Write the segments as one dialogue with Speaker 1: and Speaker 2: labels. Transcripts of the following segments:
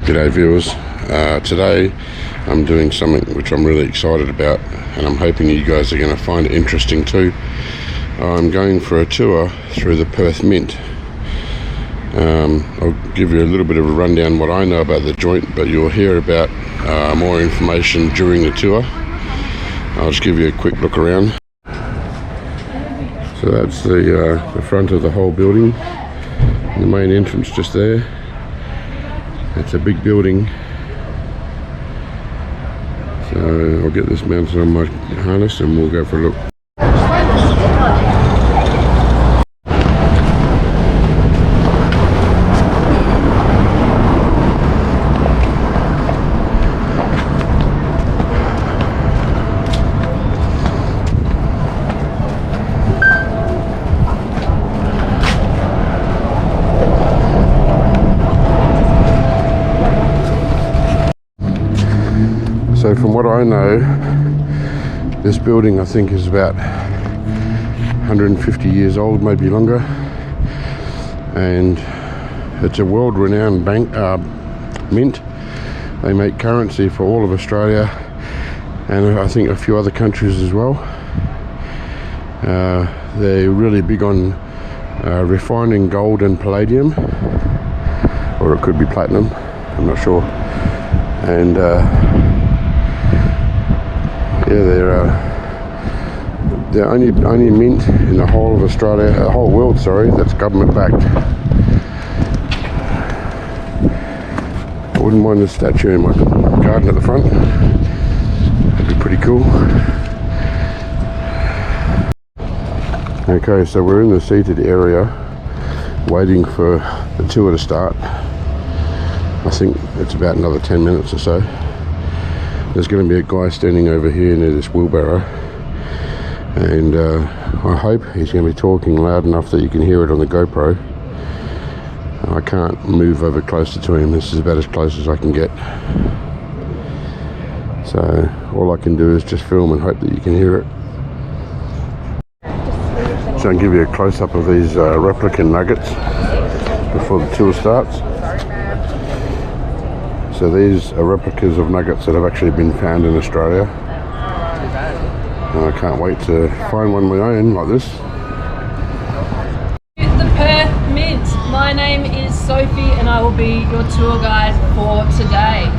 Speaker 1: G'day viewers, today I'm doing something which I'm really excited about and I'm hoping you guys are going to find it interesting too. I'm going for a tour through the Perth Mint. I'll give you a little bit of a rundown what I know about the joint, but you'll hear about more information during the tour. I'll just give you a quick look around. So that's the front of the whole building, the main entrance just there. It's a big building, so I'll get this mounted on my harness and we'll go for a look. So from what I know, this building I think is about 150 years old, maybe longer, and it's a world-renowned mint. They make currency for all of Australia and I think a few other countries as well. They're really big on refining gold and palladium, or it could be platinum, I'm not sure. And they're only mint in the whole of Australia, the whole world, sorry, that's government backed. I wouldn't mind the statue in my garden at the front. That'd be pretty cool. Okay, so we're in the seated area waiting for the tour to start. I think it's about another 10 minutes or so. There's going to be a guy standing over here near this wheelbarrow, and I hope he's going to be talking loud enough that you can hear it on the GoPro. I can't move over closer to him. This is about as close as I can get. So all I can do is just film and hope that you can hear it. So I'll give you a close-up of these replica nuggets before the tour starts. So these are replicas of nuggets that have actually been found in Australia. And I can't wait to find one of my own like this.
Speaker 2: The Perth Mint. My name is Sophie and I will be your tour guide for today.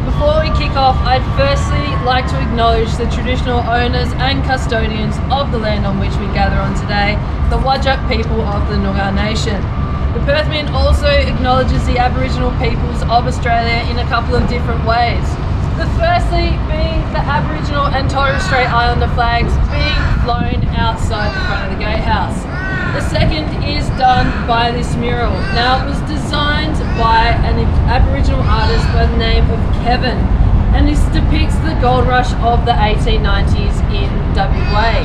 Speaker 2: Before we kick off, I'd firstly like to acknowledge the traditional owners and custodians of the land on which we gather on today, the Whadjuk people of the Noongar Nation. The Perth Mint also acknowledges the Aboriginal peoples of Australia in a couple of different ways. The firstly being the Aboriginal and Torres Strait Islander flags being flown outside the front of the gatehouse. The second is done by this mural. Now it was designed by an Aboriginal artist by the name of Kevin, and this depicts the gold rush of the 1890s in WA.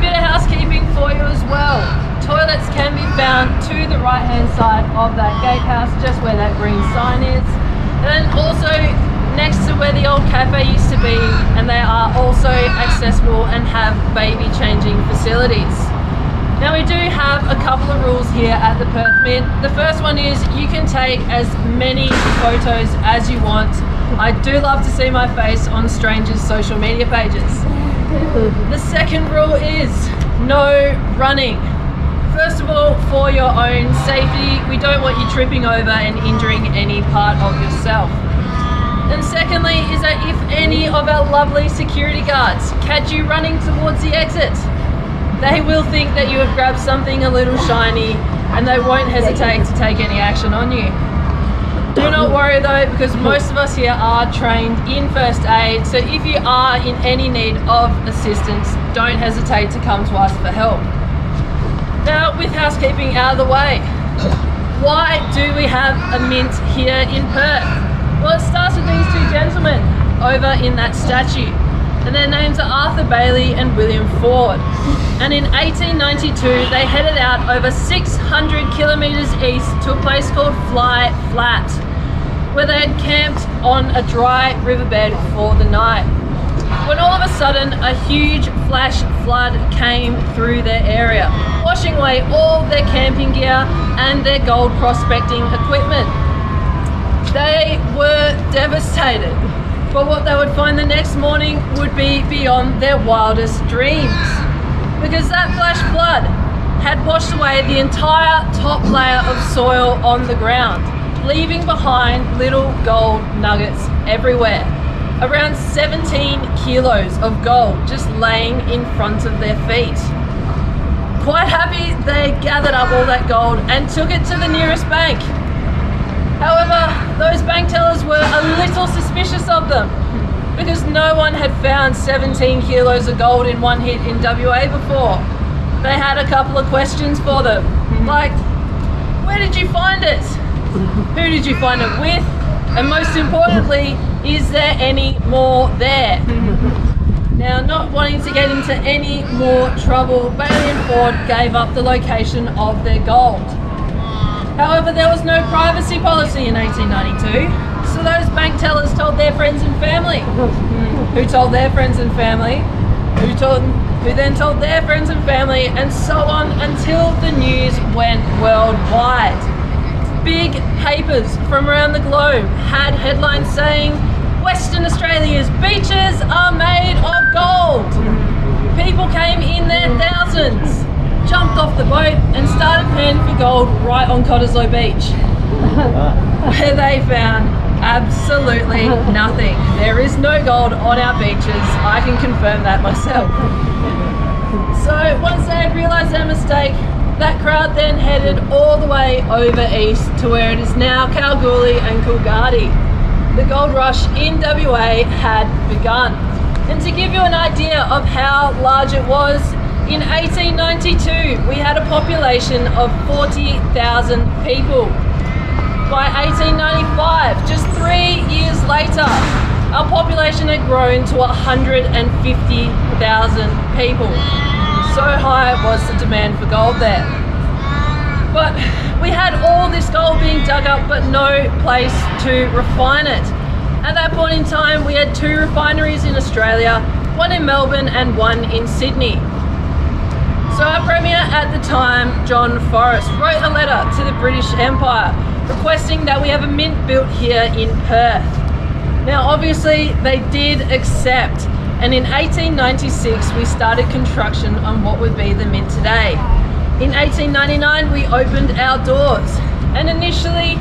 Speaker 2: Bit of housekeeping for you as well. Toilets can be found to the right hand side of that gatehouse, just where that green sign is, and also next to where the old cafe used to be, and they are also accessible and have baby changing facilities. Now we do have a couple of rules here at the Perth Mint. The first one is you can take as many photos as you want. I do love to see my face on strangers' social media pages. The second rule is no running. First of all, for your own safety, we don't want you tripping over and injuring any part of yourself. And secondly is that if any of our lovely security guards catch you running towards the exit, they will think that you have grabbed something a little shiny and they won't hesitate to take any action on you. Do not worry though, because most of us here are trained in first aid, so if you are in any need of assistance, don't hesitate to come to us for help. Now, with housekeeping out of the way, why do we have a mint here in Perth? Well, it starts with these two gentlemen over in that statue, and their names are Arthur Bailey and William Ford. And in 1892, they headed out over 600 kilometres east to a place called Fly Flat, where they had camped on a dry riverbed for the night. When all of a sudden, a huge flash flood came through their area, washing away all their camping gear and their gold prospecting equipment. They were devastated, but what they would find the next morning would be beyond their wildest dreams, because that flash flood had washed away the entire top layer of soil on the ground, leaving behind little gold nuggets everywhere. Around 17 kilos of gold just laying in front of their feet. Quite happy, they gathered up all that gold and took it to the nearest bank. However, those bank tellers were a little suspicious of them, because no one had found 17 kilos of gold in one hit in WA before. They had a couple of questions for them, like, where did you find it? Who did you find it with? And most importantly, is there any more there? Now, not wanting to get into any more trouble, Bailey and Ford gave up the location of their gold. However, there was no privacy policy in 1892, so those bank tellers told their friends and family, who told their friends and family, who then told their friends and family, and so on until the news went worldwide. Big papers from around the globe had headlines saying, Western Australia's beaches are made of gold. People came in their thousands, jumped off the boat and started panning for gold right on Cottesloe Beach, where they found absolutely nothing. There is no gold on our beaches. I can confirm that myself. So once they had realised their mistake, that crowd then headed all the way over east to where it is now Kalgoorlie and Coolgardie. The gold rush in WA had begun. And to give you an idea of how large it was, in 1892 we had a population of 40,000 people. By 1895, just 3 years later, our population had grown to 150,000 people. So high was the demand for gold there. But we had all this gold being dug up, but no place to refine it. At that point in time, we had 2 refineries in Australia, one in Melbourne and one in Sydney. So our Premier at the time, John Forrest, wrote a letter to the British Empire requesting that we have a mint built here in Perth. Now obviously they did accept, and in 1896 we started construction on what would be the mint today. In 1899 we opened our doors, and initially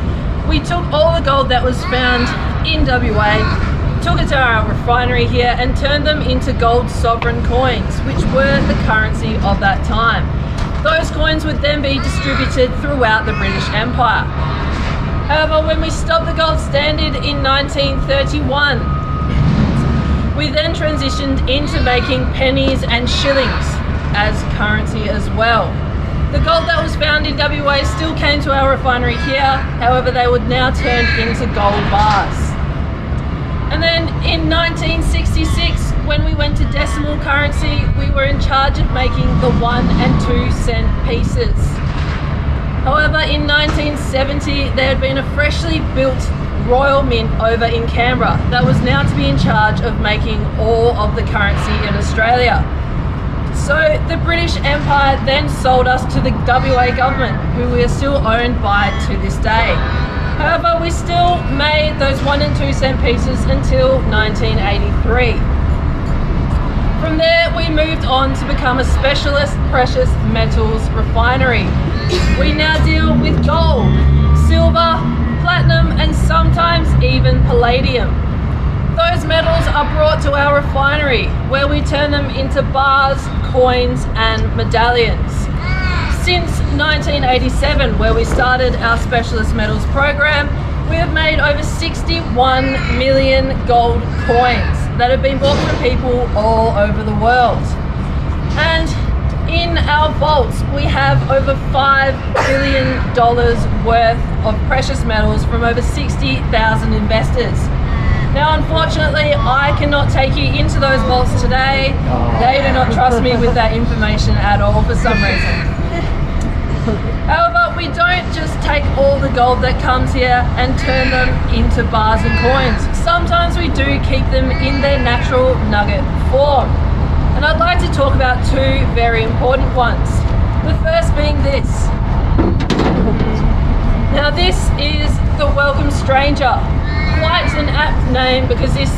Speaker 2: we took all the gold that was found in WA, took it to our refinery here and turned them into gold sovereign coins, which were the currency of that time. Those coins would then be distributed throughout the British Empire. However, when we stopped the gold standard in 1931, we then transitioned into making pennies and shillings as currency as well. The gold that was found in WA still came to our refinery here, however they would now turn into gold bars. And then in 1966, when we went to decimal currency, we were in charge of making the 1 and 2 cent pieces. However, in 1970, there had been a freshly built Royal Mint over in Canberra that was now to be in charge of making all of the currency in Australia. So the British Empire then sold us to the WA government, who we are still owned by to this day. However, we still made those 1 and 2 cent pieces until 1983. From there, we moved on to become a specialist precious metals refinery. We now deal with gold, silver, platinum, and sometimes even palladium. Those metals are brought to our refinery, where we turn them into bars, coins, and medallions. Since 1987, where we started our specialist metals program, we have made over 61 million gold coins that have been bought from people all over the world. And in our vaults, we have over $5 billion worth of precious metals from over 60,000 investors. Now, unfortunately, I cannot take you into those vaults today. They do not trust me with that information at all for some reason. However, we don't just take all the gold that comes here and turn them into bars and coins. Sometimes we do keep them in their natural nugget form. And I'd like to talk about 2 very important ones. The first being this. Now this is the Welcome Stranger. Quite an apt name, because if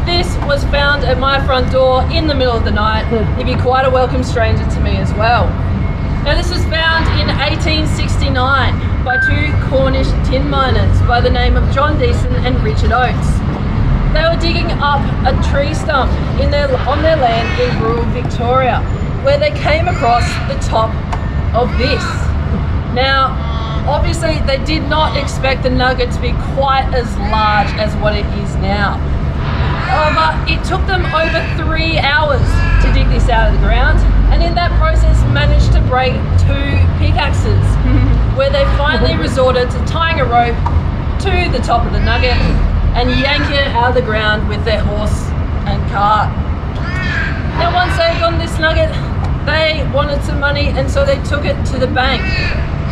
Speaker 2: this was found at my front door in the middle of the night, it'd be quite a welcome stranger to me as well. Now this was found in 1869 by two Cornish tin miners by the name of John Deason and Richard Oates. They were digging up a tree stump on their land in rural Victoria, where they came across the top of this. Now, obviously they did not expect the nugget to be quite as large as what it is now. However, it took them over 3 hours to dig this out of the ground, and in that process managed to break 2 pickaxes, where they finally resorted to tying a rope to the top of the nugget and yanking it out of the ground with their horse and cart. Now once they had gotten this nugget, they wanted some money, and so they took it to the bank.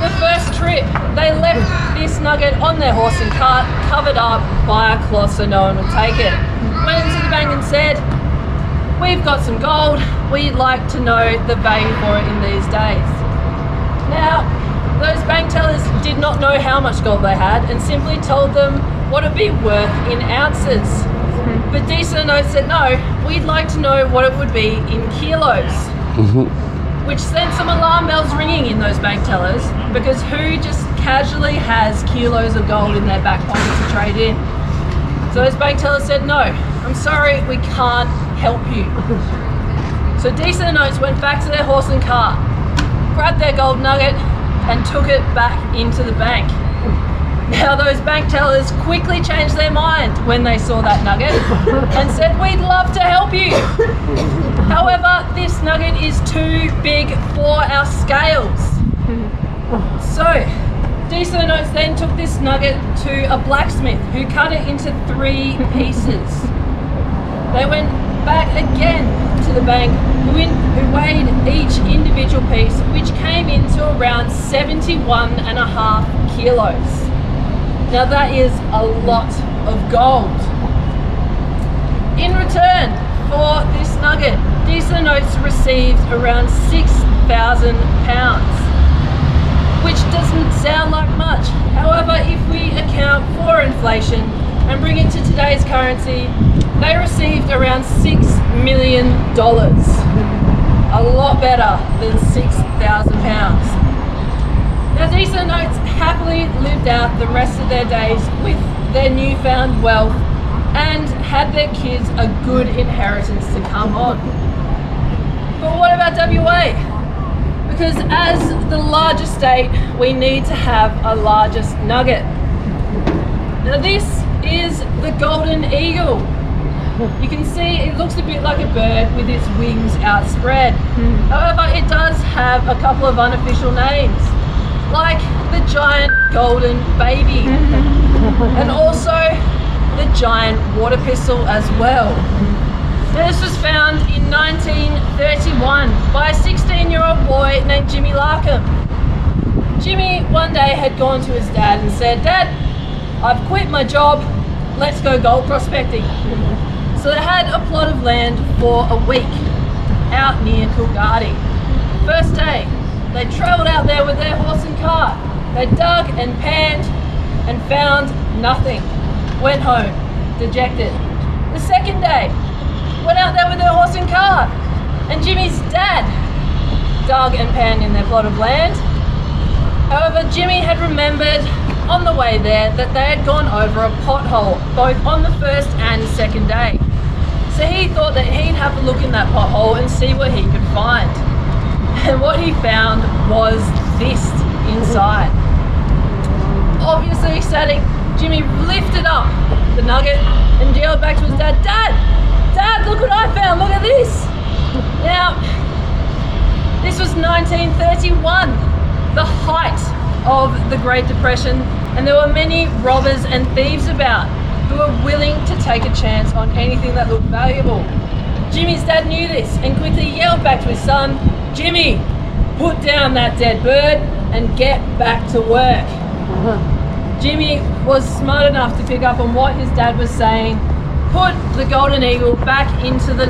Speaker 2: The first trip, they left this nugget on their horse and cart, covered up by a cloth so no one would take it. Went into the bank and said, "We've got some gold, we'd like to know the value for it in these days." Now, those bank tellers did not know how much gold they had and simply told them what it'd be worth in ounces. But Deason and Oates said, "No, we'd like to know what it would be in kilos." Which sent some alarm bells ringing in those bank tellers, because who just casually has kilos of gold in their back pocket to trade in? So those bank tellers said, "No, I'm sorry, we can't help you." So Deason and Oates went back to their horse and cart, grabbed their gold nugget and took it back into the bank. Now those bank tellers quickly changed their mind when they saw that nugget and said, "We'd love to help you. However, this nugget is too big for our scales." So Deason and Oates then took this nugget to a blacksmith who cut it into 3 pieces. They went back again to the bank, who weighed each individual piece, which came into around 71.5 kilos. Now that is a lot of gold. In return for this nugget, Deason and Oates received around £6,000, which doesn't sound like much. However, if we account for inflation and bring it to today's currency, they received around $6 million. A lot better than £6,000. Now Deason and Oates happily lived out the rest of their days with their newfound wealth and had their kids a good inheritance to come on. But what about WA? Because as the largest state, we need to have a largest nugget. Now this is the golden eagle. You can see it looks a bit like a bird with its wings outspread. However, it does have a couple of unofficial names, like the giant golden baby and also the giant water pistol as well. Now, this was found in 1931 by a 16-year-old boy named Jimmy Larkham. Jimmy one day had gone to his dad and said, "Dad, I've quit my job, let's go gold prospecting." So they had a plot of land for a week out near Coolgardie. First day, they travelled out there with their horse and cart. They dug and panned and found nothing. Went home, dejected. The second day, went out there with their horse and cart, and Jimmy's dad dug and panned in their plot of land. However, Jimmy had remembered on the way there that they had gone over a pothole both on the first and second day. So he thought that he'd have a look in that pothole and see what he could find. And what he found was this inside. Obviously ecstatic, Jimmy lifted up the nugget and yelled back to his dad, "Dad! Dad, look what I found, look at this!" Now, this was 1931, the height of the Great Depression, and there were many robbers and thieves about who were willing to take a chance on anything that looked valuable. Jimmy's dad knew this and quickly yelled back to his son, "Jimmy, put down that dead bird and get back to work." Jimmy was smart enough to pick up on what his dad was saying, put the golden eagle back into the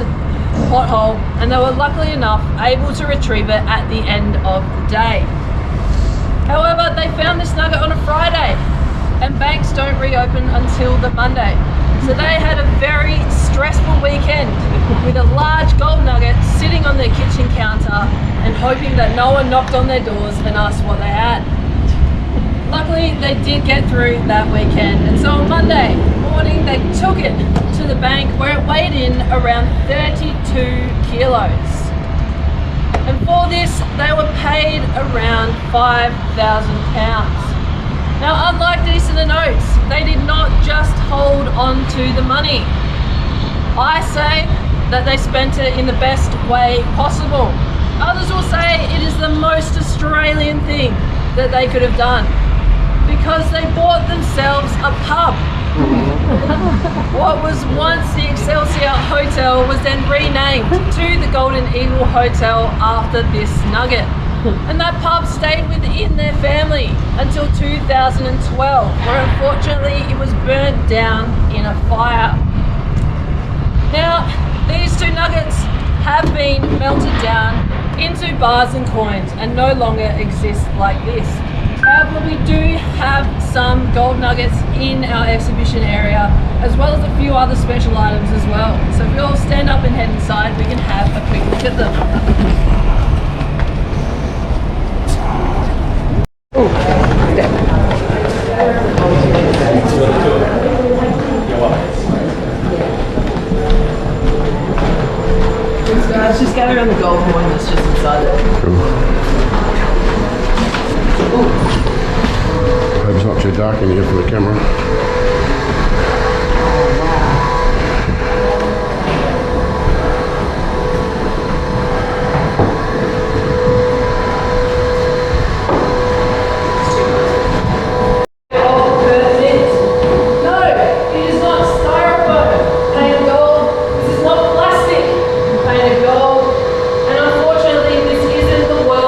Speaker 2: pothole, and they were luckily enough able to retrieve it at the end of the day. However, they found this nugget on a Friday, and banks don't reopen until the Monday. So they had a very stressful weekend with a large gold nugget sitting on their kitchen counter and hoping that no one knocked on their doors and asked what they had. Luckily, they did get through that weekend, and so on Monday morning they took it to the bank where it weighed in around 32 kilos. And for this, they were paid around £5,000. Now, unlike these in the notes, they did not just hold on to the money. I say that they spent it in the best way possible. Others will say it is the most Australian thing that they could have done, because they bought themselves a pub. What was once the Excelsior Hotel was then renamed to the Golden Eagle Hotel after this nugget. And that pub stayed within their family until 2012, where unfortunately it was burnt down in a fire. Now, these two nuggets have been melted down into bars and coins and no longer exist like this. However, we do have some gold nuggets in our exhibition area, as well as a few other special items as well. So if we all stand up and head inside, we can have a quick look at them. Guys, just gather around the gold coin that's just inside there.
Speaker 1: Cool. Hope it's not too dark in here for the camera.
Speaker 2: World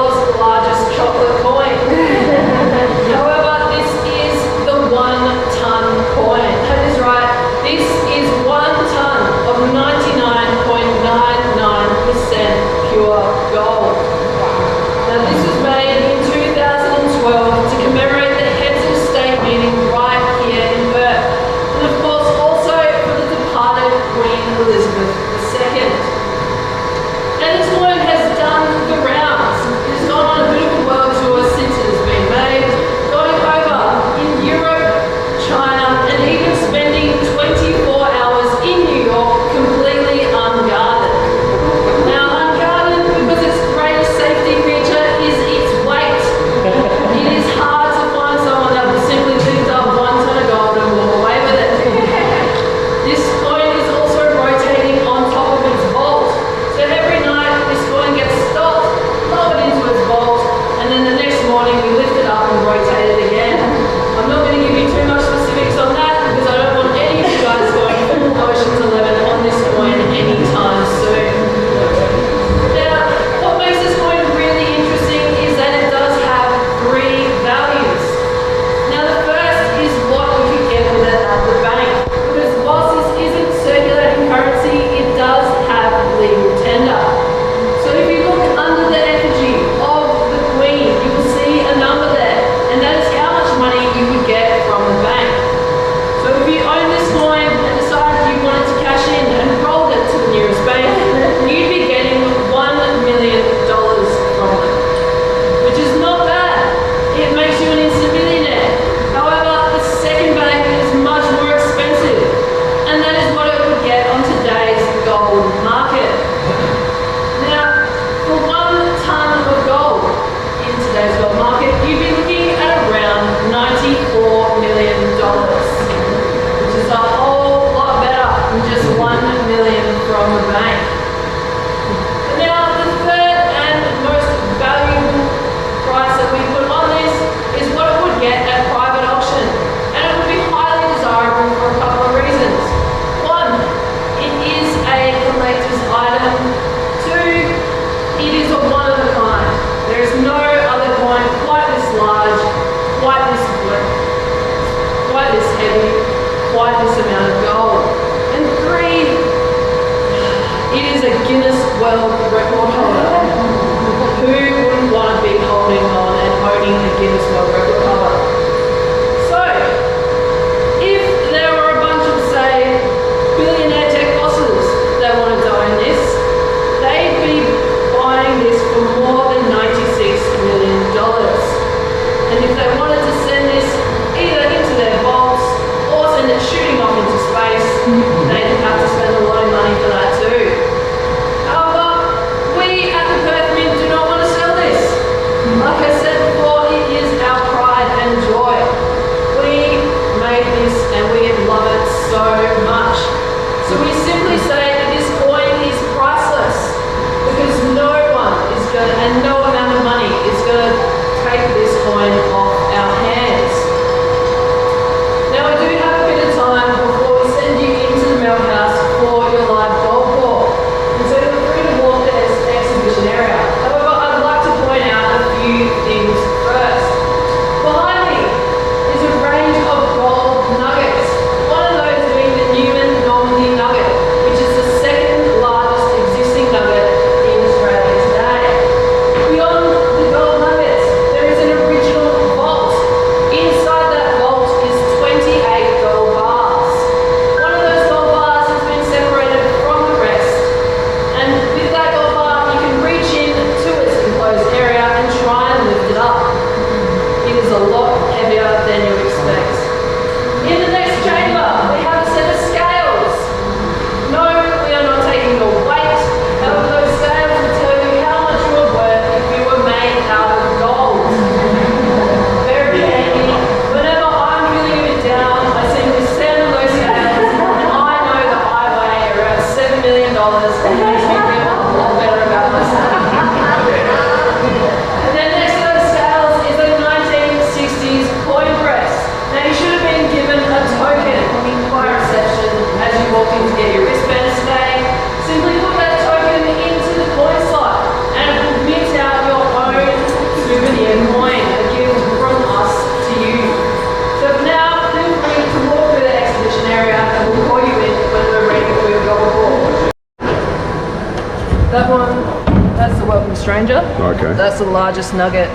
Speaker 1: Okay.
Speaker 2: That's the largest nugget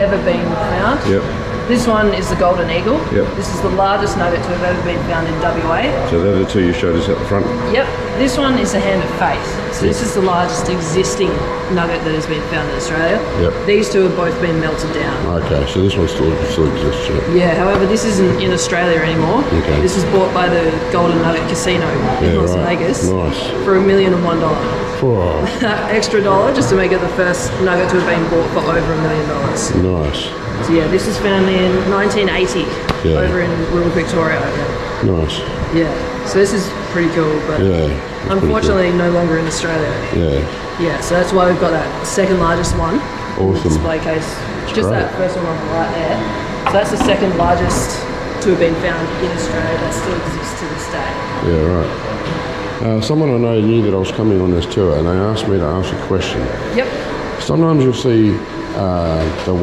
Speaker 2: ever been found.
Speaker 1: Yep.
Speaker 2: This one is the golden eagle.
Speaker 1: Yep.
Speaker 2: This is the largest nugget to have ever been found in WA.
Speaker 1: So they're the two you showed us at the front?
Speaker 2: Yep. This one is the hand of fate. So this is the largest existing nugget that has been found in Australia.
Speaker 1: Yep.
Speaker 2: These two have both been melted down.
Speaker 1: Okay, so this one still exists, yeah.
Speaker 2: Yeah, however, this isn't in Australia anymore.
Speaker 1: Okay.
Speaker 2: This was bought by the Golden Nugget Casino in Las Vegas
Speaker 1: Nice.
Speaker 2: for $1,001.
Speaker 1: Oh,
Speaker 2: Extra dollar just to make it the first nugget to have been bought for over $1 million.
Speaker 1: nice.
Speaker 2: So yeah, this was found in 1980
Speaker 1: Yeah.
Speaker 2: over in rural Victoria.
Speaker 1: Nice.
Speaker 2: Yeah, so this is pretty cool, but
Speaker 1: Yeah.
Speaker 2: unfortunately no longer in Australia.
Speaker 1: Yeah.
Speaker 2: Yeah, so that's why we've got that second largest one.
Speaker 1: Awesome.
Speaker 2: Display case. Just
Speaker 1: great.
Speaker 2: that first one on the right there. So that's the second largest to have been found in Australia that still exists to this day.
Speaker 1: Yeah, right. Someone I know knew that I was coming on this tour, and they asked me to ask a question.
Speaker 2: Yep.
Speaker 1: Sometimes you'll see the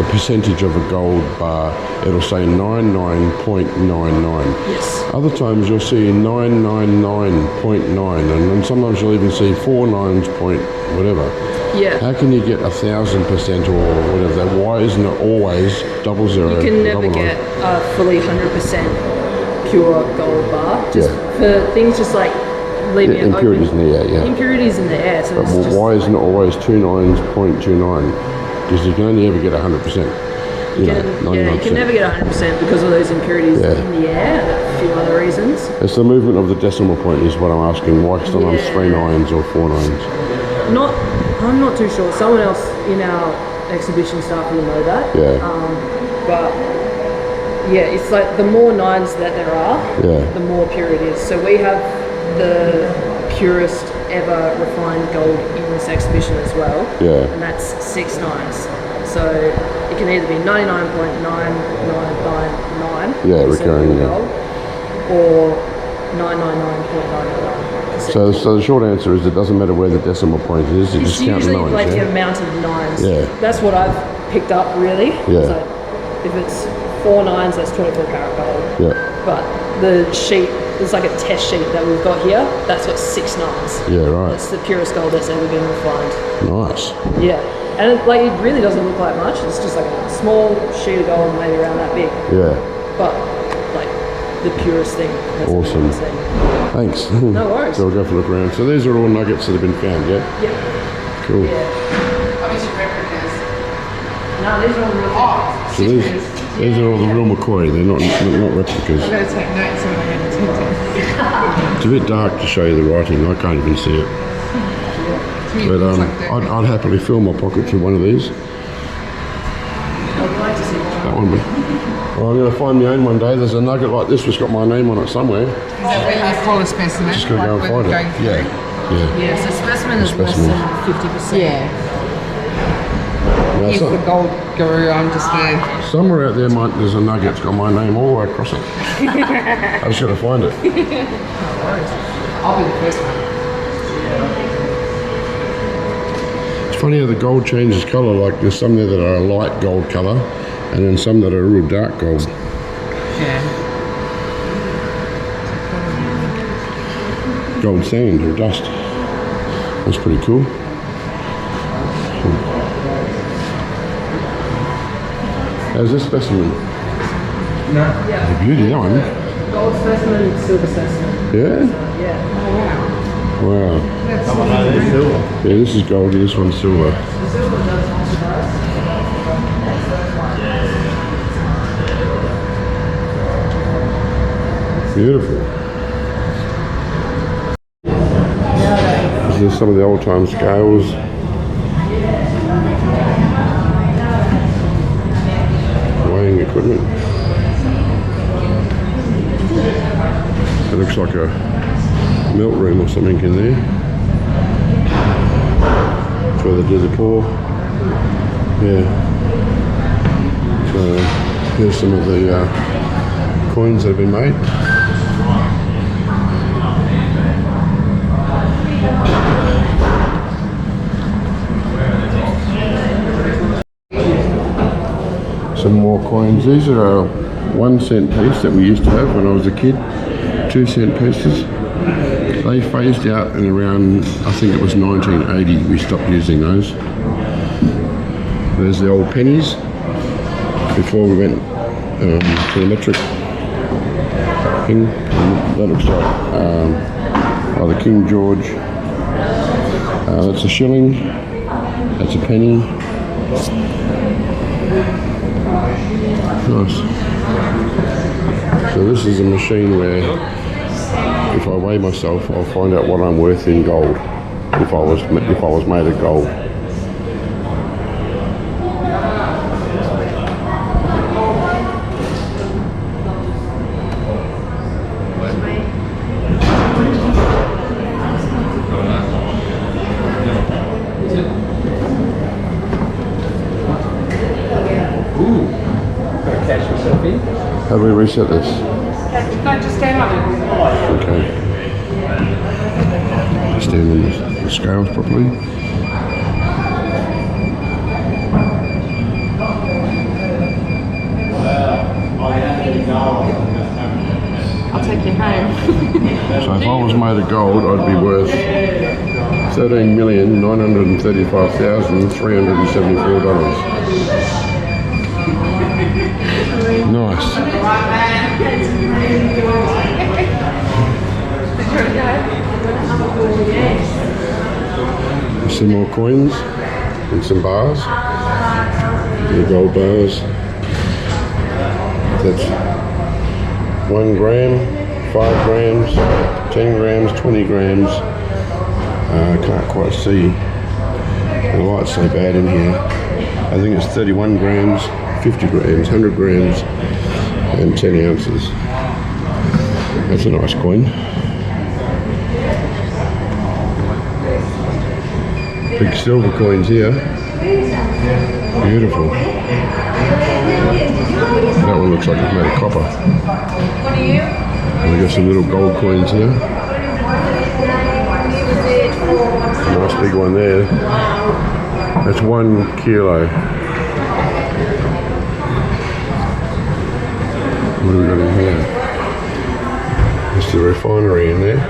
Speaker 1: percentage of a gold bar. It'll say 99.99.
Speaker 2: Yes.
Speaker 1: Other times you'll see 999.9, and then sometimes you'll even see 49 point whatever.
Speaker 2: Yeah.
Speaker 1: How can you get 1,000% or whatever? Why isn't it always 00?
Speaker 2: You can never get a fully 100% pure gold bar. Just for things just like leaving it
Speaker 1: impurities
Speaker 2: open.
Speaker 1: in the air, yeah.
Speaker 2: Impurities in the air. So
Speaker 1: But
Speaker 2: it's just,
Speaker 1: why isn't it always 29.29? Because you can only ever get 100%. You
Speaker 2: can never get 100% because of those impurities
Speaker 1: Yeah.
Speaker 2: in the air and a few other reasons.
Speaker 1: It's the movement of the decimal point is what I'm asking. Why sometimes 3 nines or 4 nines?
Speaker 2: I'm not too sure. Someone else in our exhibition staff will know that.
Speaker 1: Yeah.
Speaker 2: But yeah, it's like the more nines that there are, the more pure it is. So we have the purest ever refined gold in this exhibition as well.
Speaker 1: Yeah.
Speaker 2: And that's 6 nines. So it can either be 99.9999.
Speaker 1: Yeah, recurring,
Speaker 2: gold, or 999.999.
Speaker 1: So the short answer is it doesn't matter where the decimal point is, you
Speaker 2: It's
Speaker 1: just count the
Speaker 2: usually
Speaker 1: nines.
Speaker 2: like
Speaker 1: Yeah?
Speaker 2: the amount of nines.
Speaker 1: Yeah.
Speaker 2: That's what I've picked up really.
Speaker 1: Yeah.
Speaker 2: So if it's 4 nines, that's 24 karat gold.
Speaker 1: Yeah.
Speaker 2: But the sheet, it's like a test sheet that we've got here. That's got 6 nines.
Speaker 1: Yeah, right.
Speaker 2: That's the purest gold that's ever been refined.
Speaker 1: Nice.
Speaker 2: Yeah. And it really doesn't look like much. It's just like a small sheet of gold, maybe around that big.
Speaker 1: Yeah.
Speaker 2: But like the purest thing that's ever
Speaker 1: Awesome.
Speaker 2: been seen.
Speaker 1: Thanks.
Speaker 2: No worries.
Speaker 1: So we'll go for a look around. So these are all nuggets that have been found, yeah?
Speaker 2: Yep.
Speaker 1: Cool.
Speaker 2: Yeah. No, these are all real.
Speaker 1: So these are all the real McCoy. They're not replicas.
Speaker 3: I'm going to take notes on my hand.
Speaker 1: It's a bit dark to show you the writing. I can't even see it. But I'd happily fill my pockets with one of these.
Speaker 2: I'd like to see one.
Speaker 1: That one. Well, I'm going to find my own one day. There's a nugget like this which got my name on it somewhere.
Speaker 3: Is that where you call a specimen?
Speaker 1: Just got to go and find it. Yeah. Yeah.
Speaker 2: Yeah, so specimen is less
Speaker 1: Specimen.
Speaker 2: than 50%.
Speaker 3: Yeah.
Speaker 1: Now,
Speaker 3: He's the gold guru, I'm just there.
Speaker 1: somewhere out there there's a nugget that's got my name all the way across it. I just got to find it.
Speaker 3: I'll be the first one.
Speaker 1: It's funny how the gold changes colour. Like there's some there that are a light gold colour and then some that are a real dark gold.
Speaker 3: Yeah.
Speaker 1: Gold sand or dust. That's pretty cool. How's this specimen?
Speaker 2: Yeah.
Speaker 1: The beauty, that one.
Speaker 2: Gold specimen, silver specimen.
Speaker 1: Yeah?
Speaker 2: Yeah.
Speaker 1: Wow. Yeah, this is gold, this one's silver.
Speaker 2: Silver does oxidize.
Speaker 1: Beautiful. This is some of the old time scales. Weighing equipment. It looks like a melt room or something in there. That's where they do the pour. Yeah. So here's some of the coins that have been made. Some more coins. These are a 1 cent piece that we used to have when I was a kid. 2 cent pieces. They phased out in around, I think it was 1980, we stopped using those. There's the old pennies before we went to the metric thing. That looks like the King George. That's a shilling, that's a penny. Nice. So this is a machine where if I weigh myself, I'll find out what I'm worth in gold if I was made of gold. How do we reset this?
Speaker 3: No, just stand on it.
Speaker 1: Okay. Stand on the scales properly.
Speaker 3: I'll take you home.
Speaker 1: So if I was made of gold, I'd be worth $13,935,374. Nice. Some more coins and some bars. The gold bars. That's 1 gram, 5 grams, 10 grams, 20 grams. I can't quite see. The light's so bad in here. I think it's 31 grams, 50 grams, 100 grams, and 10 ounces. That's a nice coin. Big silver coins here. Beautiful. That one looks like it's made of copper. And we got some little gold coins here. Nice big one there. That's 1 kilo. What have we got in here? There's the refinery in there.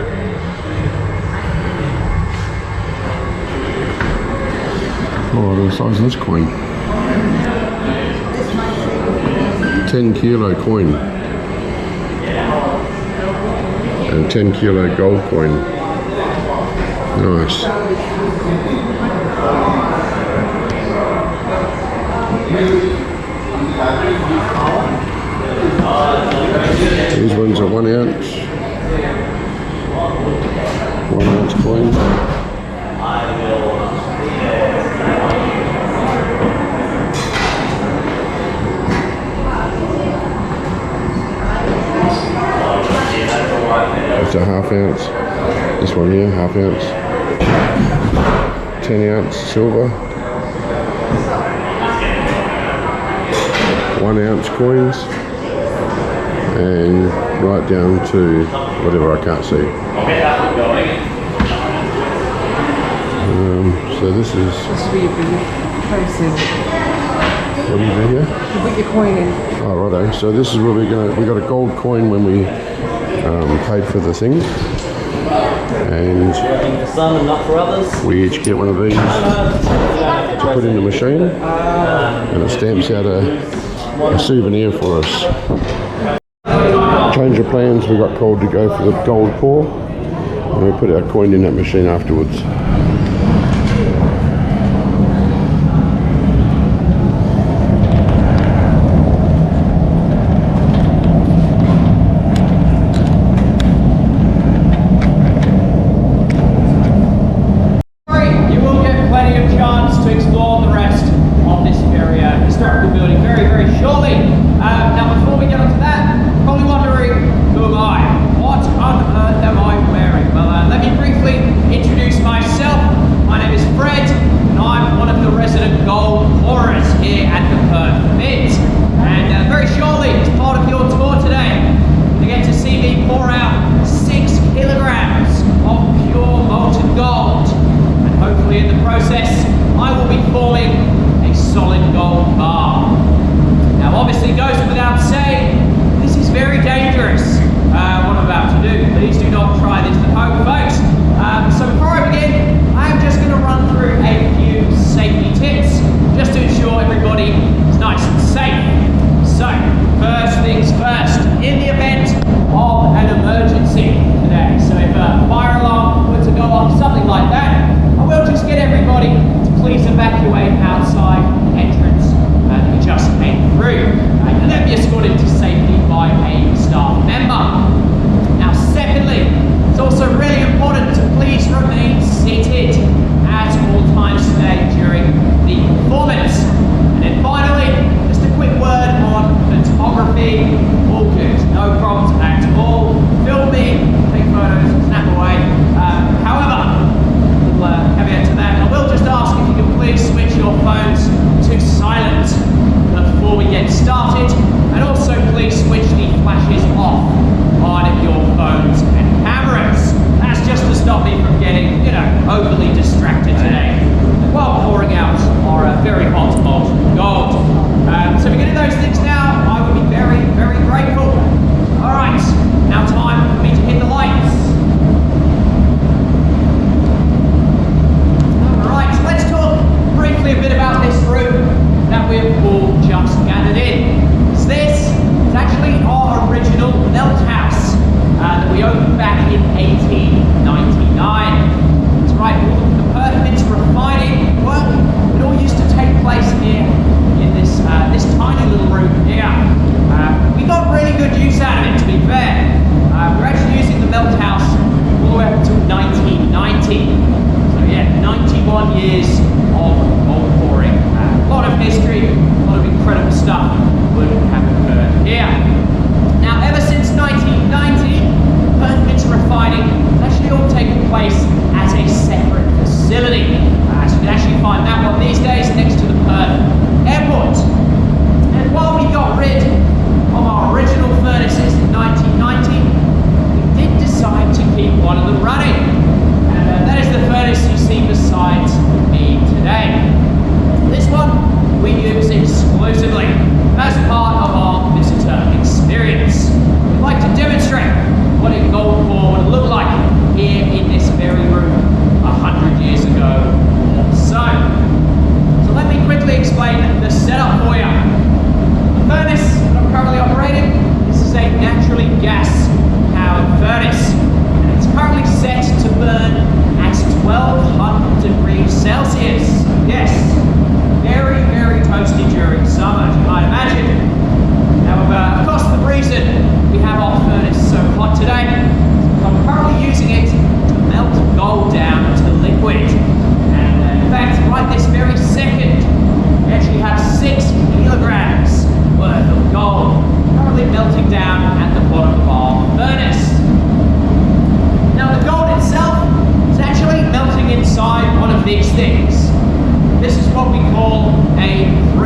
Speaker 1: Oh, the size of this coin. 10 kilo coin. And 10 kilo gold coin. Nice. These ones are 1 ounce. 1 ounce coin. It's a 1/2 ounce. This one here, 1/2 ounce. 10 ounce silver. 1 ounce coins. And right down to whatever I can't see. So this is.
Speaker 3: This will be your person.
Speaker 1: What do you do here?
Speaker 3: You put your coin in.
Speaker 1: Oh, righto. So this is where we got a gold coin when we paid for the thing, and we each get one of these to put in the machine, and it stamps out a souvenir for us. Change of plans, we got called to go for the gold pour, and we put our coin in that machine afterwards.
Speaker 4: Myself,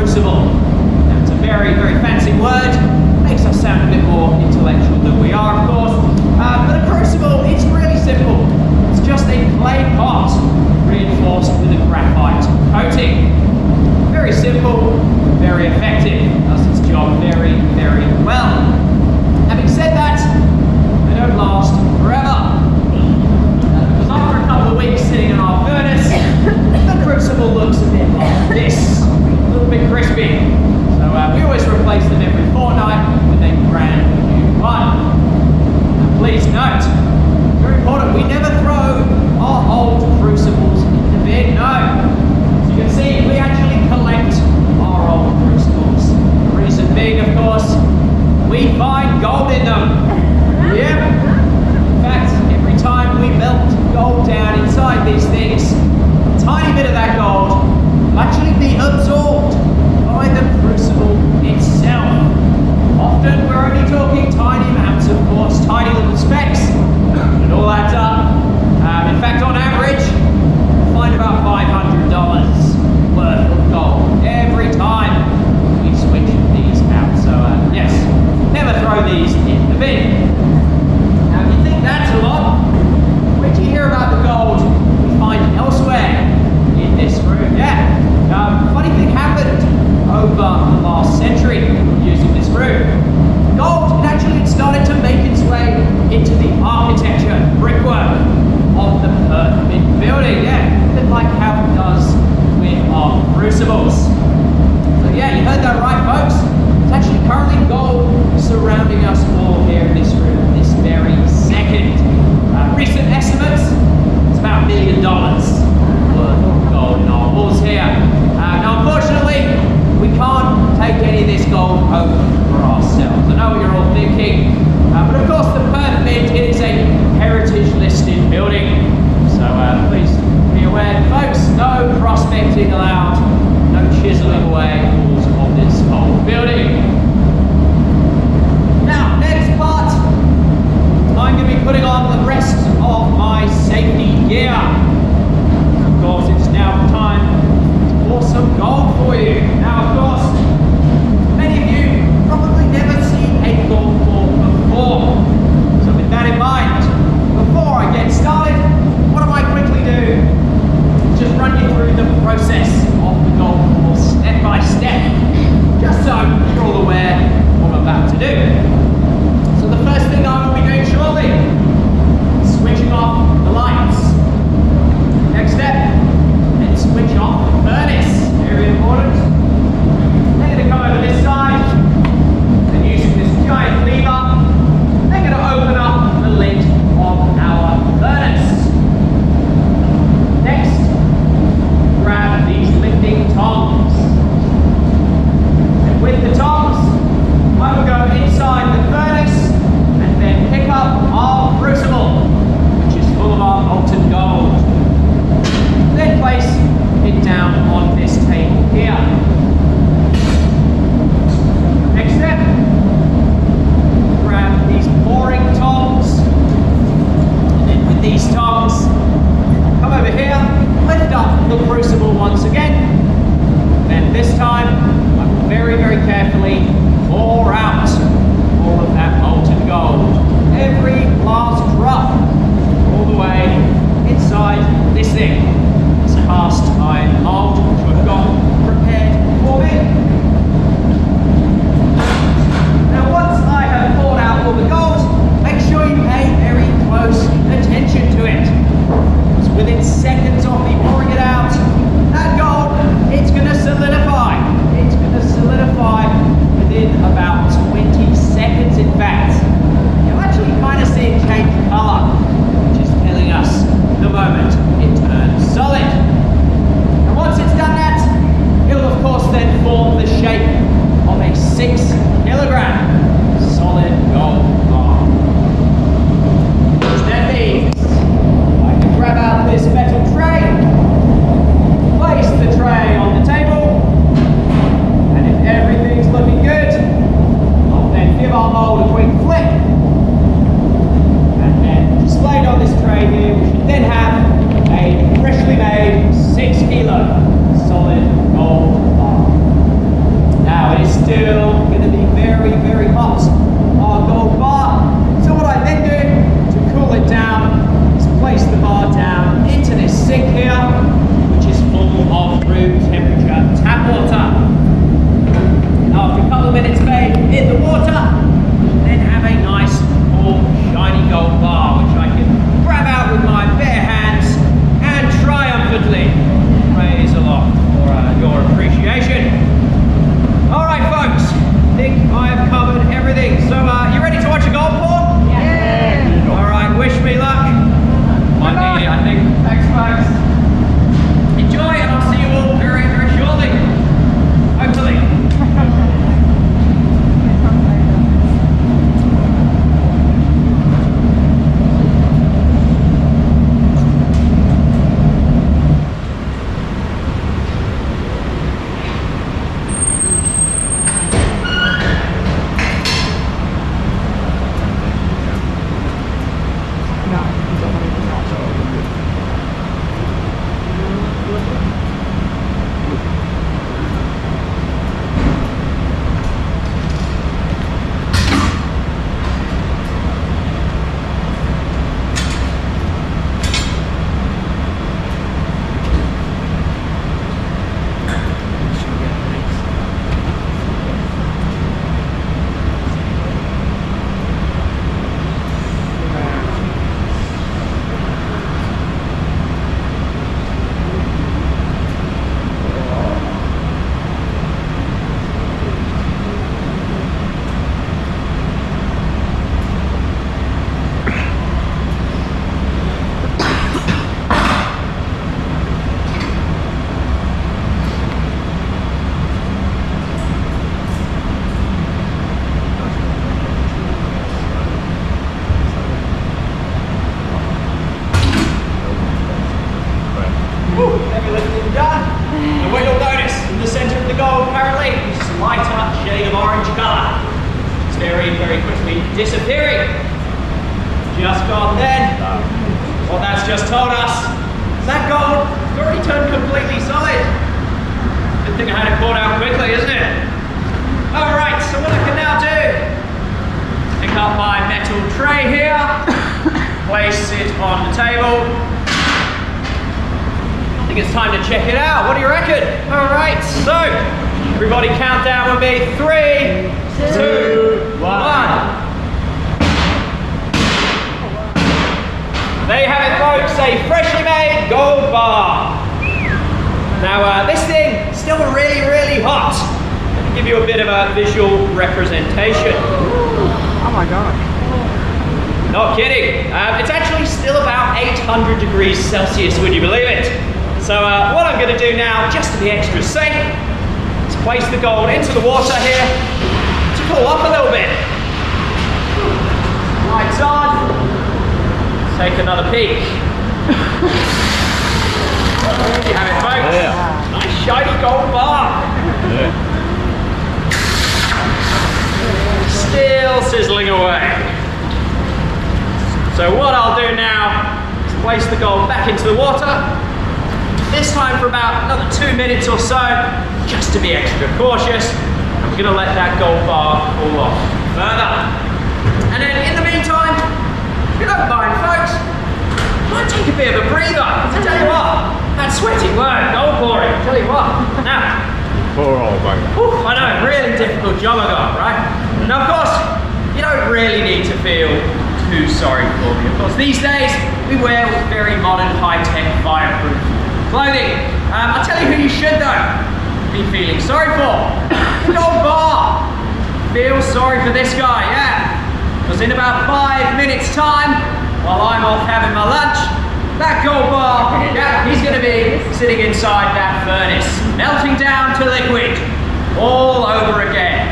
Speaker 4: crucible. Now, it's a very, very fancy word. Makes us sound a bit more intellectual than we are, of course. But a crucible, it's really simple. It's just a clay pot reinforced with a graphite coating. Very simple, very effective. Does its job very, very well. Having said that, they don't last forever. Because after a couple of weeks sitting in our furnace, the crucible looks a bit like this. A little bit crispy. So we always replace them every fortnight with a brand new one. Now, please note, very important, we never throw our old crucibles in the bin, no. As you can see, we actually collect our old crucibles. The reason being, of course, we find gold in them. Yep. In fact, every time we melt gold down inside these things, a tiny bit of that gold will actually be absorbed by the crucible itself. Often we're only talking tiny amounts, of course, tiny little specks, but it all adds up. In fact, on average, we find about $500 worth of gold every time we switch these out. So yes, never throw these in the bin. Now, if you think that's a lot, wait till you hear about the gold we find elsewhere in this room. Yeah, funny thing happened over the last century using this room. Gold, it actually started to make its way into the architecture, brickwork of the Perth Mint building. Yeah, a bit like how it does with our crucibles. So yeah, you heard that right, folks. It's actually currently gold surrounding us all here in this room this very second. Recent estimates, it's about $1 million worth of gold in our walls here. Now, unfortunately, we can't take any of this gold home for ourselves. I know what you're all thinking, but of course the Perth Mint, it is a heritage listed building. So please be aware, folks, no prospecting allowed, no chiseling away walls of this old building. Now, next part, I'm going to be putting on the rest of my safety gear. Of course, it's now time to pour some gold for you. Now, of course, many of you probably never seen a gold pour before. So with that in mind, before I get started, what I might quickly do is just run you through the process of the gold pour step by step, just so you're all aware of what I'm about to do. So the first thing I will be doing shortly is switching off the lights. Next step, then switch off the furnace. Very important. Then going to come over this side and using this giant lever, they're going to open up the lid of our furnace. Next, grab these lifting tongs. And with the tongs, I will go inside the furnace and then pick up our crucible, which is full of our molten gold. Then place it down on this table here. Next step, grab these pouring tongs, and then with these tongs, come over here, lift up the crucible once again, and this time I will very, very carefully pour out all of that molten gold. Every last drop, all the way inside this thing, this cast iron mold which we've got prepared for me. Now once I have poured out all the gold, make sure you pay very close attention to it. Because within seconds of me pouring it out, that gold, it's going to solidify. It's going to solidify within about 20 disappearing. Just gone then. What that's just told us is that gold has already turned completely solid. Good thing I had it poured out quickly, isn't it? Alright, so what I can now do, pick up my metal tray here, place it on the table. I think it's time to check it out. What do you reckon? Alright, so everybody count down with me. 3, 2, 1. There you have it, folks, a freshly made gold bar. Now, this thing is still really, really hot. Let me give you a bit of a visual representation.
Speaker 3: Oh my god.
Speaker 4: Not kidding. It's actually still about 800 degrees Celsius, would you believe it? So what I'm going to do now, just to be extra safe, is place the gold into the water here to cool off a little bit. Lights on. Take another peek. There you have it, folks. Yeah. Nice shiny gold bar. Yeah. Still sizzling away. So what I'll do now is place the gold back into the water. This time for about another 2 minutes or so, just to be extra cautious. I'm going to let that gold bar cool off further. And then in the meantime, if you don't mind, folks, might take a bit of a breather. I tell you what, that sweaty word, gold pouring, I tell you what. Now,
Speaker 1: Poor old mate.
Speaker 4: I know, really difficult job I got, right? Now, of course, you don't really need to feel too sorry for me. Of course, these days, we wear very modern, high-tech, fireproof clothing. I'll tell you who you should, though, be feeling sorry for. The gold bar. Feel sorry for this guy, yeah. Because in about 5 minutes time, while I'm off having my lunch, that gold bar, yeah, he's going to be sitting inside that furnace, melting down to liquid, all over again.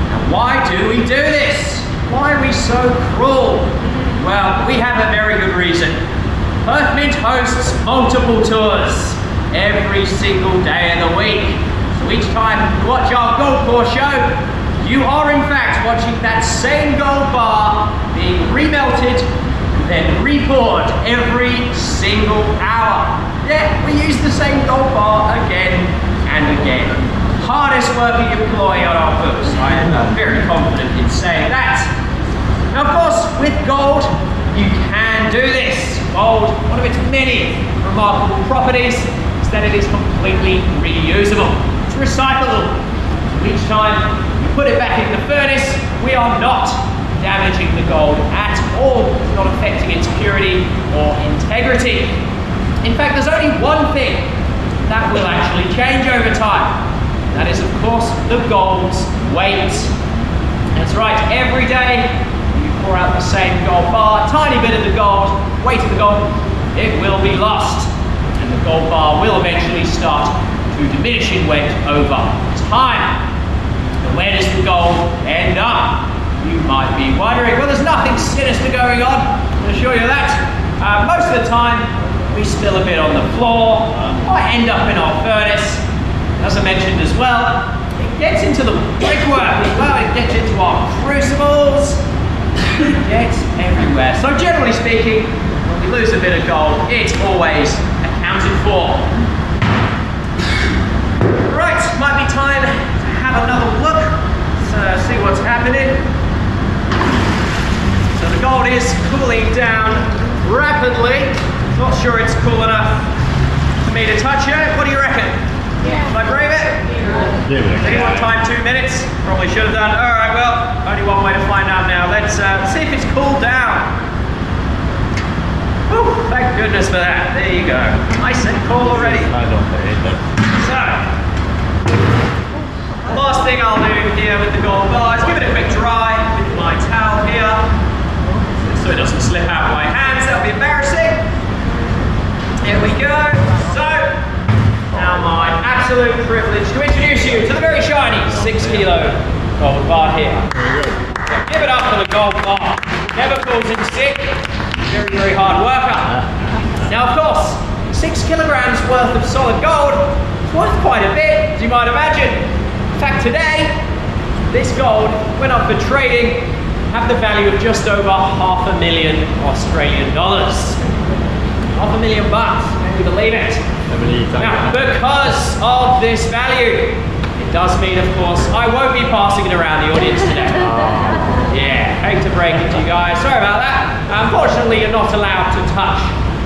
Speaker 4: Now, why do we do this? Why are we so cruel? Well, we have a very good reason. Perth Mint hosts multiple tours every single day of the week. So each time you watch our gold pour show, you are in fact watching that same gold bar being remelted and then repoured every single hour. Yeah, we use the same gold bar again and again. Hardest working employee on our books. I am very confident in saying that. Now, of course, with gold, you can do this. Gold, one of its many remarkable properties is that it is completely reusable. It's recyclable. Each time you put it back in the furnace, we are not damaging the gold at all. It's not affecting its purity or integrity. In fact, there's only one thing that will actually change over time. That is, of course, the gold's weight. That's right, every day you pour out the same gold bar, tiny bit of the gold, weight of the gold, it will be lost. And the gold bar will eventually start to diminish in weight over time. Where does the gold end up? You might be wondering. Well, there's nothing sinister going on, I can assure you that. Most of the time, we spill a bit on the floor, might end up in our furnace. As I mentioned as well, it gets into the brickwork as well, it gets into our crucibles, it gets everywhere. So generally speaking, when we lose a bit of gold, it's always accounted for. Right, might be time have another look, see what's happening. So the gold is cooling down rapidly. Not sure it's cool enough for me to touch it. What do you reckon? Yeah. Should I brave it? Yeah. Anyone time 2 minutes? Probably should have done. All right, well, only one way to find out now. Let's see if it's cooled down. Oh, thank goodness for that. There you go. Nice and cool already. So, the last thing I'll do here with the gold bar is give it a quick dry with my towel here, so it doesn't slip out of my hands. That would be embarrassing. Here we go. So, now my absolute privilege to introduce you to the very shiny 6 kilo gold bar here. So give it up for the gold bar. Never calls in sick. Very, very hard worker. Now, of course, 6 kilograms worth of solid gold is worth quite a bit, as you might imagine. In fact, today, this gold went up for trading have the value of just over $500,000 Australian dollars. $500,000 bucks, can you believe it? Now, because of this value, it does mean, of course, I won't be passing it around the audience today. Yeah, hate to break it to you guys, sorry about that. Unfortunately, you're not allowed to touch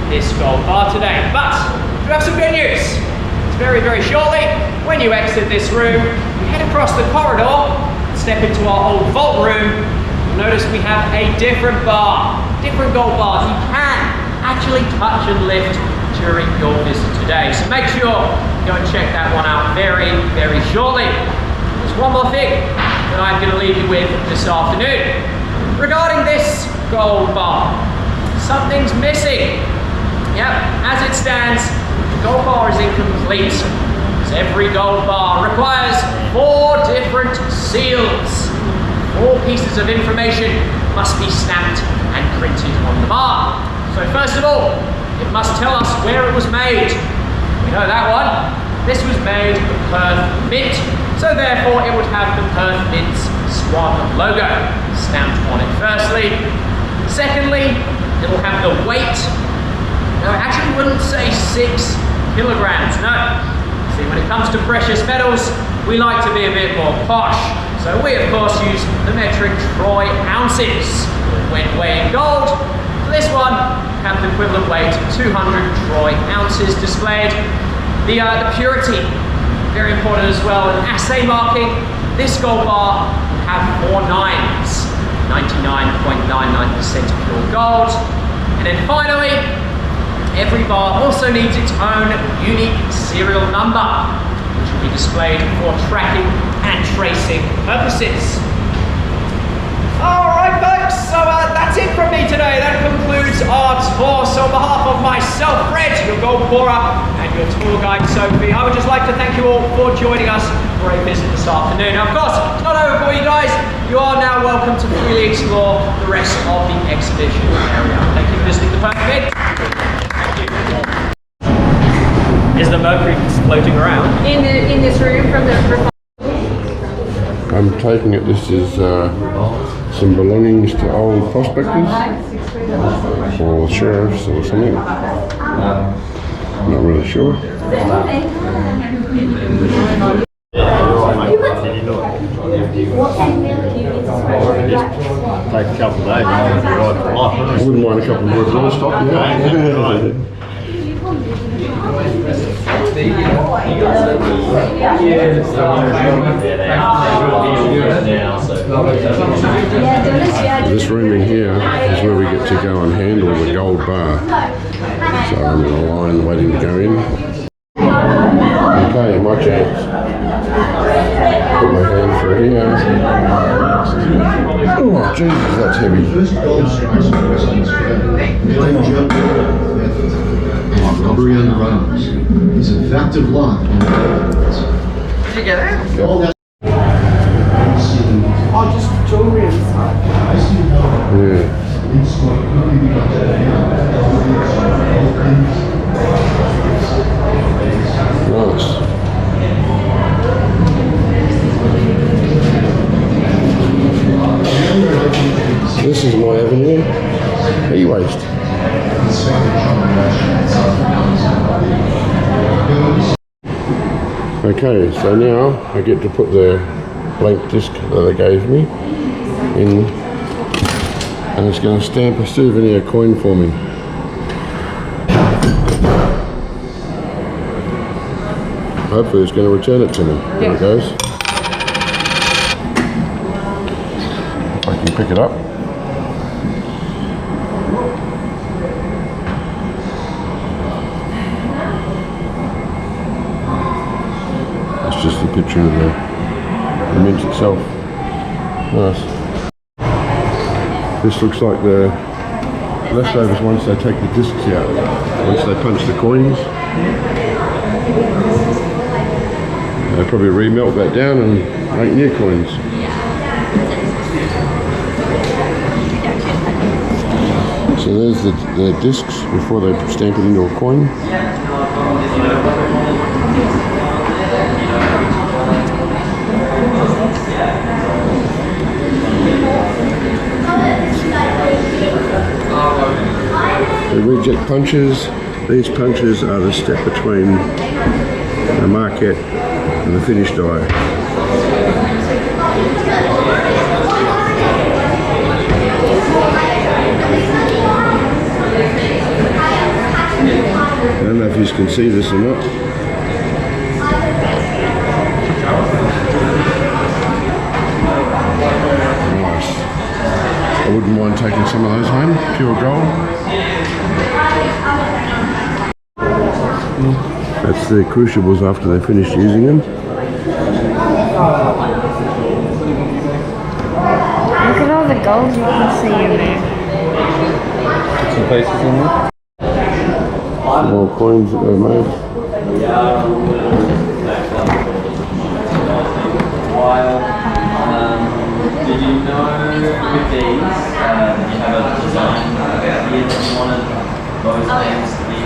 Speaker 4: this gold bar today, but we have some good news. It's very, very shortly, when you exit this room, you head across the corridor, step into our old vault room, you'll notice we have a different bar, different gold bars you can actually touch and lift during your visit today. So make sure you go and check that one out very, very shortly. There's one more thing that I'm going to leave you with this afternoon. Regarding this gold bar, something's missing. Yep, as it stands, the gold bar is incomplete. So every gold bar requires 4 different seals. 4 pieces of information must be stamped and printed on the bar. So first of all, it must tell us where it was made. We know that one. This was made of Perth Mint, so therefore it would have the Perth Mint's swan logo stamped on it firstly. Secondly, it'll have the weight. No, it actually wouldn't say 6 kilograms, no. See, when it comes to precious metals, we like to be a bit more posh. So we of course use the metric troy ounces when weighing gold. For this one, have the equivalent weight, 200 troy ounces displayed. The purity, very important as well. An assay marking, this gold bar will have 4 nines, 99.99% pure gold. And then finally, every bar also needs its own unique serial number, which will be displayed for tracking and tracing purposes. Alright folks, so that's it from me today. That concludes our tour. So on behalf of myself, Fred, your gold pourer, and your tour guide, Sophie, I would just like to thank you all for joining us for a visit this afternoon. Now, of course, it's not over for you guys. You are now welcome to freely explore the rest of the exhibition area. Thank you for visiting the Perth Mint. Thank you. Is the mercury floating around?
Speaker 2: In this room from the
Speaker 1: I'm taking it this is some belongings to old prospectors or sheriffs or something. Not really sure.
Speaker 5: Take a couple of days,
Speaker 1: I wouldn't mind a couple of words on stop, yeah. This room in here is where we get to go and handle the gold bar. So I'm in a line waiting to go in. Okay, my chance. Put my hand through here. Oh Jesus, that's heavy.
Speaker 6: Brian Runnels is a fact of life.
Speaker 3: Did you get it?
Speaker 1: Yep.
Speaker 3: Oh, just jewelry inside.
Speaker 1: Yeah. Nice. This is my avenue. E-waste. Okay, so now I get to put the blank disc that they gave me in, and it's going to stamp a souvenir coin for me. Hopefully it's going to return it to me. There it goes. If I can pick it up. It's just a picture of the mint itself. Nice. This looks like the leftovers once they take the discs out. Once they punch the coins. They'll probably remelt that down and make new coins. So there's the discs before they stamp it into a coin. punches. These punches are the step between the marquette and the finished die. I don't know if you can see this or not. Nice. I wouldn't mind taking some of those home, pure gold. That's the crucibles after they finished using them.
Speaker 5: Look at all the gold you can see in there.
Speaker 7: Some places in there.
Speaker 1: More coins that they made.
Speaker 7: Did you know with these, you have a design here that you wanted those names to be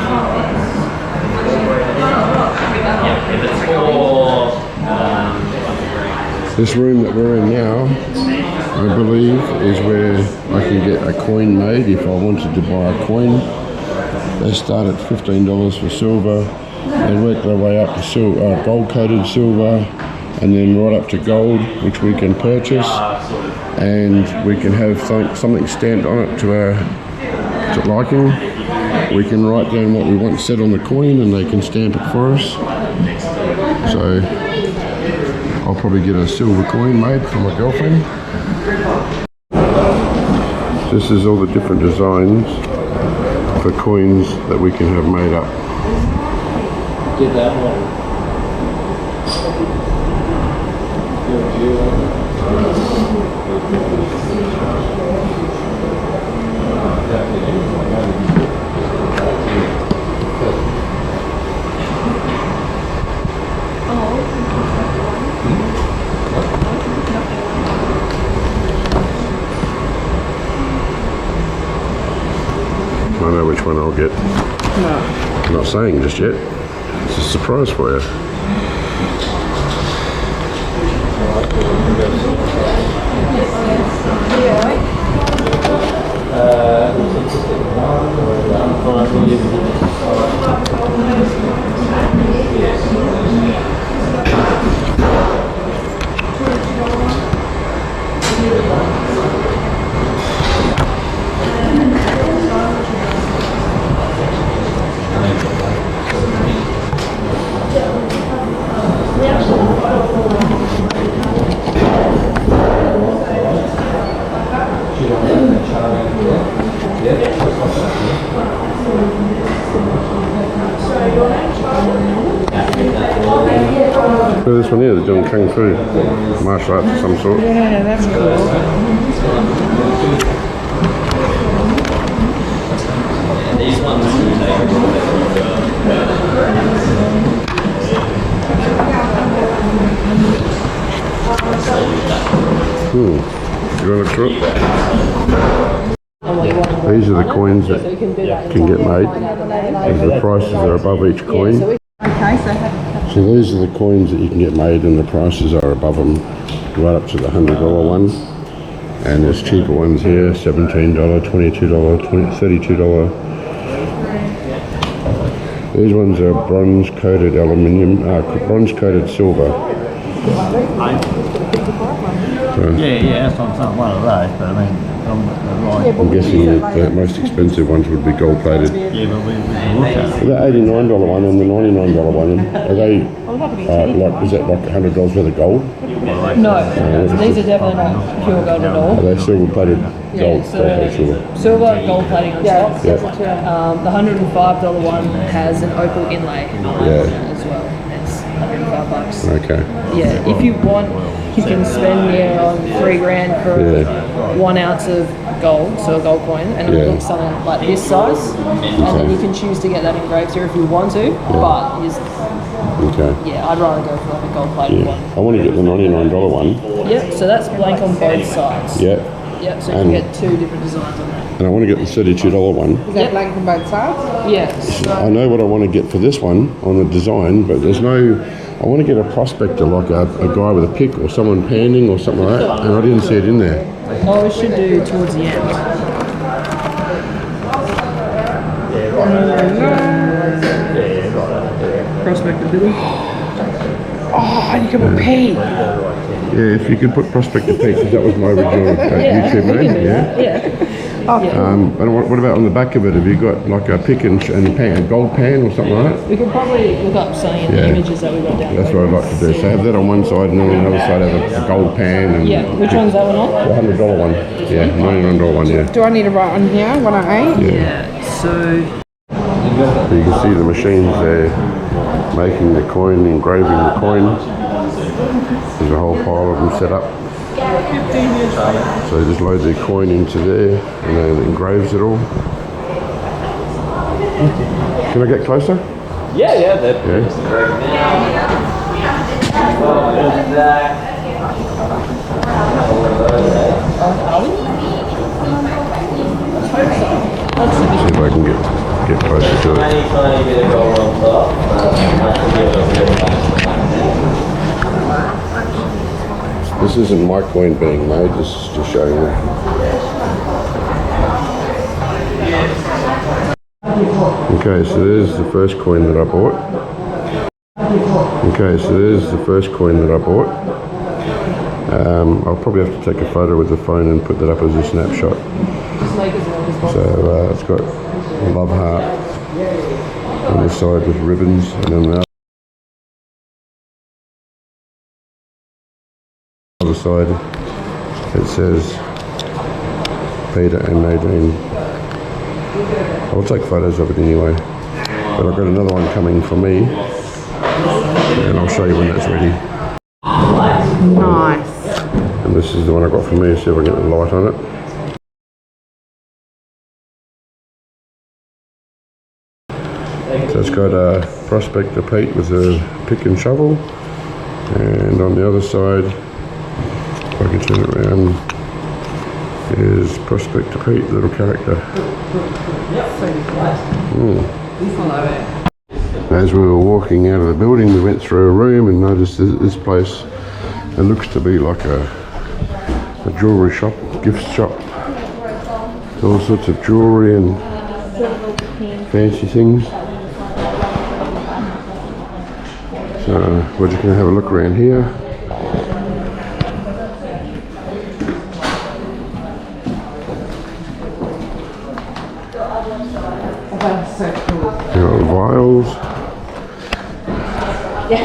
Speaker 7: yeah, if it's for
Speaker 1: This room that we're in now, I believe, is where I can get a coin made if I wanted to buy a coin. They start at $15 for silver, and work their way up to gold-coated silver, and then right up to gold, which we can purchase, and we can have something stamped on it to our liking. We can write down what we want set on the coin, and they can stamp it for us. So I'll probably get a silver coin made for my girlfriend. This is all the different designs for coins that we can have made up.
Speaker 7: Did that one.
Speaker 1: I know which one I'll get. No. I'm not saying just yet. It's a surprise for you. Look at this one here, they're doing Kung Fu, martial arts of some sort.
Speaker 3: Yeah, that's cool.
Speaker 7: These ones
Speaker 1: You want to look These are the coins that can get made. As the prices are above each coin. So these are the coins that you can get made, and the prices are above them, right up to the $100 one. And there's cheaper ones here, $17, $22, $32. These ones are bronze-coated aluminium, bronze-coated silver.
Speaker 8: Yeah, that's what I'm saying, one of those, but I mean,
Speaker 1: I'm guessing that the most expensive ones would be gold-plated.
Speaker 8: yeah, but we can look at it.
Speaker 1: The $89 one and the $99 one, are they, is that like $100 worth of gold?
Speaker 2: No, these are definitely not pure gold at all.
Speaker 1: Are they silver-plated gold?
Speaker 2: Silver gold plating on top.
Speaker 1: Yeah.
Speaker 2: The $105 one has an opal inlay
Speaker 1: Yeah.
Speaker 2: as well. It's $105.
Speaker 1: Okay.
Speaker 2: Yeah, if you want, you can spend on $3,000 for 1 ounce of gold, so a gold coin, and it'll look something like this size. And then you can choose to get that engraved here if you want to. But I'd rather go for like a gold plated one.
Speaker 1: I want to get the $99 one.
Speaker 2: Yep, so that's blank on both sides.
Speaker 1: Yeah.
Speaker 2: Yep, so you can get 2 different designs on that.
Speaker 1: And I want to get the $32 one.
Speaker 3: Is that blank on both sides?
Speaker 2: Yes.
Speaker 1: I know what I want to get for this one on the design, but there's no. I want to get a prospector, like a guy with a pick or someone panning or something like that, and I didn't see it in there.
Speaker 2: Oh, it should do towards the end.
Speaker 3: Prospect of Billy. Oh, and you can put P.
Speaker 1: Yeah, if you could put Prospect of Peak, 'cause that was my original YouTube name. And what about on the back of it? Have you got like a pick and pan, a gold pan or something like that?
Speaker 2: We could probably look up something in the images that we got down.
Speaker 1: That's what I'd like to do. So have that on one side, and then on the other side have a gold pan. And
Speaker 2: Which one's that one on?
Speaker 1: The $100 one. Yeah, $99 one. Yeah.
Speaker 3: Do I need to write on here what I ate?
Speaker 2: So
Speaker 1: So you can see the machines there making the coin, engraving the coin. There's a whole pile of them set up. So they just load their coin into there and then it engraves it all. Can I get closer?
Speaker 7: Yeah, that.
Speaker 1: Yeah. See if I can get closer to it.
Speaker 7: Tiny bit of gold on top.
Speaker 1: This isn't my coin being made, this is just showing you. Okay, so there's the first coin that I bought. I'll probably have to take a photo with the phone and put that up as a snapshot. So it's got a love heart on the side with ribbons, and then the other side it says Peter and Nadine. I'll take photos of it anyway, but I've got another one coming for me and I'll show you when that's ready.
Speaker 3: Nice.
Speaker 1: And this is the one I got for me, see if I can get the light on it. So it's got a Prospector Pete with a pick and shovel, and on the other side, if I can turn it around, is Prospector Pete, little character. As we were walking out of the building, we went through a room and noticed this place, it looks to be like a jewellery shop, gift shop. All sorts of jewellery and fancy things. So we're just going to have a look around here.
Speaker 3: That's so cool.
Speaker 1: Vials.
Speaker 3: It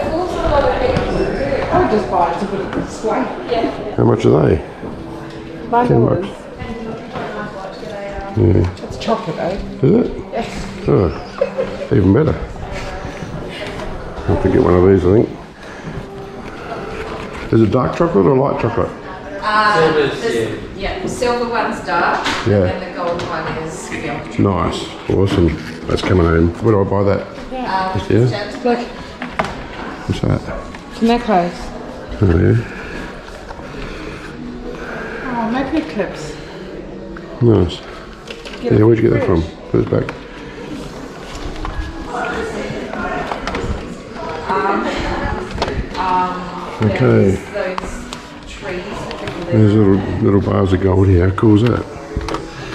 Speaker 3: fools a lot of people to do. I would just buy it to put it this way.
Speaker 1: How much are they? $10. Yeah.
Speaker 3: It's chocolate, eh?
Speaker 1: Is it?
Speaker 3: Yes.
Speaker 1: Oh, even better. I'll have to get one of these, I think. Is it dark chocolate or light chocolate?
Speaker 9: Silver one's dark,
Speaker 1: Yeah.
Speaker 9: and the gold one is milk.
Speaker 1: Nice. Awesome. That's coming home. Where do I buy that? Just here?
Speaker 3: Look,
Speaker 1: What's that?
Speaker 3: it's a necklace.
Speaker 1: Oh, yeah.
Speaker 3: Oh, magnet clips.
Speaker 1: Nice.
Speaker 3: Get
Speaker 1: Yeah,
Speaker 3: it
Speaker 1: where'd you get that
Speaker 3: fresh.
Speaker 1: from? Put it back. Okay.
Speaker 9: Those trees.
Speaker 1: There's little bars of gold here. How cool is that?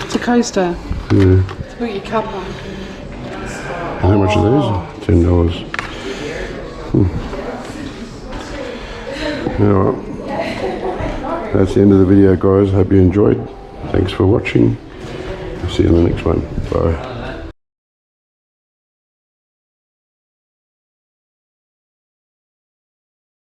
Speaker 3: It's a coaster.
Speaker 1: Yeah.
Speaker 3: To put your cup on.
Speaker 1: And how much are these? $10. Alright. That's the end of the video, guys. Hope you enjoyed. Thanks for watching. See you in the next one. Bye.